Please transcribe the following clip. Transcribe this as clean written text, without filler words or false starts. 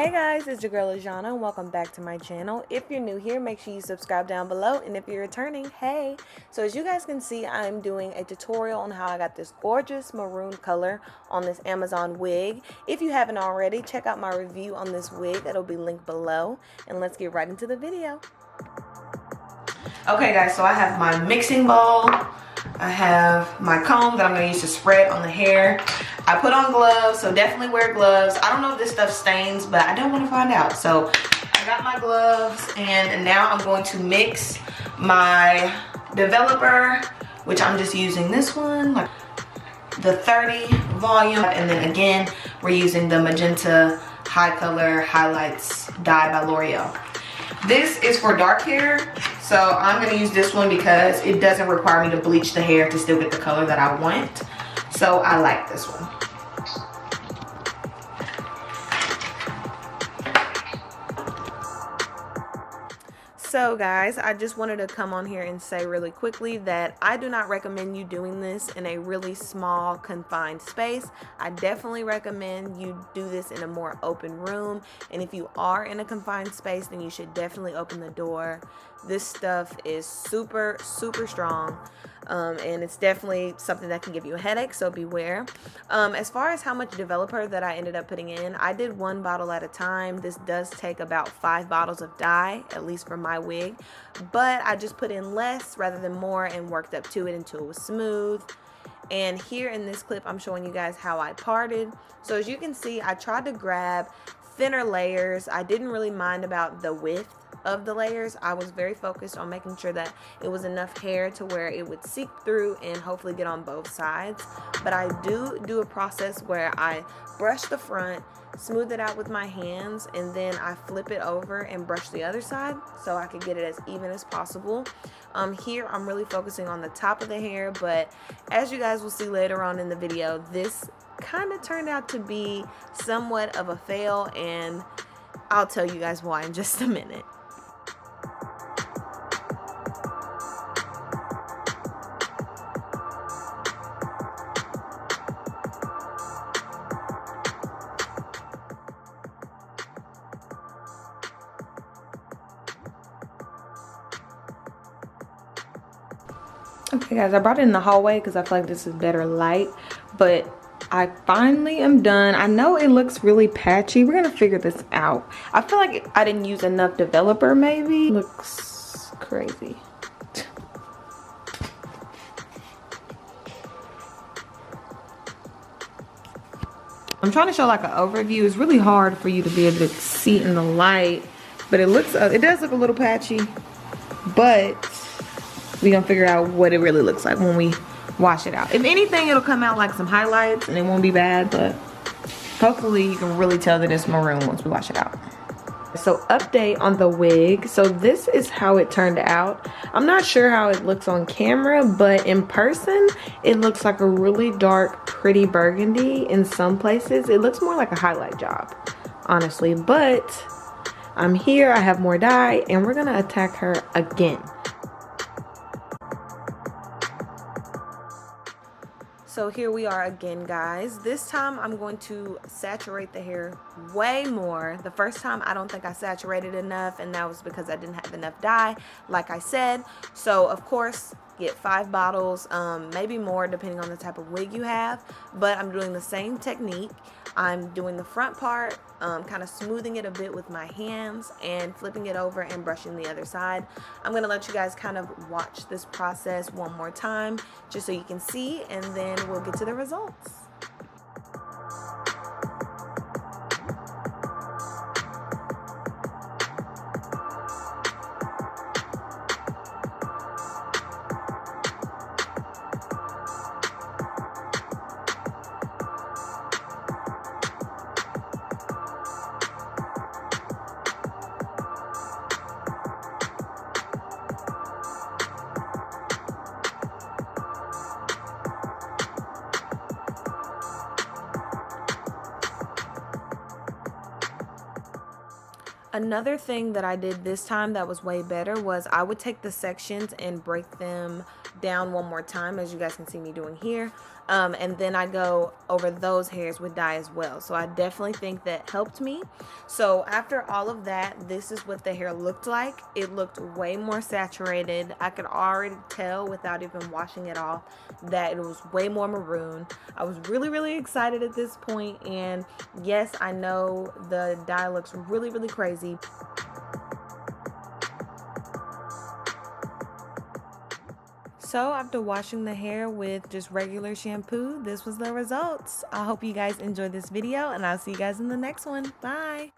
Hey guys, it's your girl Ajana and welcome back to my channel. If you're new here, make sure you subscribe down below, and if you're returning, hey. So as you guys can see, I'm doing a tutorial on how I got this gorgeous maroon color on this Amazon wig. If you haven't already, check out my review on this wig. It'll be linked below, and let's get right into the video. Okay guys, so I have my mixing bowl. I have my comb that I'm going to use to spread on the hair. I put on gloves, so definitely wear gloves. I don't know if this stuff stains, but I don't want to find out. So I got my gloves, and now I'm going to mix my developer, which I'm just using this one, like the 30 volume. And then again, we're using the Magenta HiColor HiLights dye by L'Oreal. This is for dark hair, so I'm going to use this one because it doesn't require me to bleach the hair to still get the color that I want. So I like this one. So guys, I just wanted to come on here and say really quickly that I do not recommend you doing this in a really small confined space. I definitely recommend you do this in a more open room, and if you are in a confined space, then you should definitely open the door. This stuff is super strong, and it's definitely something that can give you a headache, so beware. As far as how much developer that I ended up putting in, I did one bottle at a time. This does take about 5 bottles of dye, at least for my wig, but I just put in less rather than more and worked up to it until it was smooth. And here in this clip, I'm showing you guys how I parted. So as you can see, I tried to grab thinner layers. I didn't really mind about the width of the layers. I was very focused on making sure that it was enough hair to where it would seep through and hopefully get on both sides. But I do a process where I brush the front, smooth it out with my hands, and then I flip it over and brush the other side so I could get it as even as possible. Here I'm really focusing on the top of the hair, but as you guys will see later on in the video, this kind of turned out to be somewhat of a fail, and I'll tell you guys why in just a minute. Okay guys, I brought it in the hallway because I feel like this is better light, but I finally am done. I know it looks really patchy. We're gonna figure this out. I feel like I didn't use enough developer, maybe. Looks crazy. I'm trying to show like an overview. It's really hard for you to be able to see in the light, but it does look a little patchy, but we're gonna figure out what it really looks like when we wash it out. If anything, it'll come out like some highlights and it won't be bad, but hopefully you can really tell that it's maroon once we wash it out. So update on the wig. So this is how it turned out. I'm not sure how it looks on camera, but in person it looks like a really dark, pretty burgundy. In some places it looks more like a highlight job, honestly, but I'm here, I have more dye, and we're gonna attack her again. So here we are again, guys. This time I'm going to saturate the hair way more. The first time I don't think I saturated enough, and that was because I didn't have enough dye, like I said. So of course, get 5 bottles, maybe more depending on the type of wig you have, but I'm doing the same technique. I'm doing the front part, kind of smoothing it a bit with my hands and flipping it over and brushing the other side. I'm going to let you guys kind of watch this process one more time just so you can see, and then we'll get to the results. Another thing that I did this time that was way better was I would take the sections and break them down one more time, as you guys can see me doing here. And then I go over those hairs with dye as well. So I definitely think that helped me. So after all of that, this is what the hair looked like. It looked way more saturated. I could already tell without even washing it off that it was way more maroon. I was really, really excited at this point. And yes, I know the dye looks really, really crazy. So after washing the hair with just regular shampoo, this was the results. I hope you guys enjoyed this video, and I'll see you guys in the next one. Bye.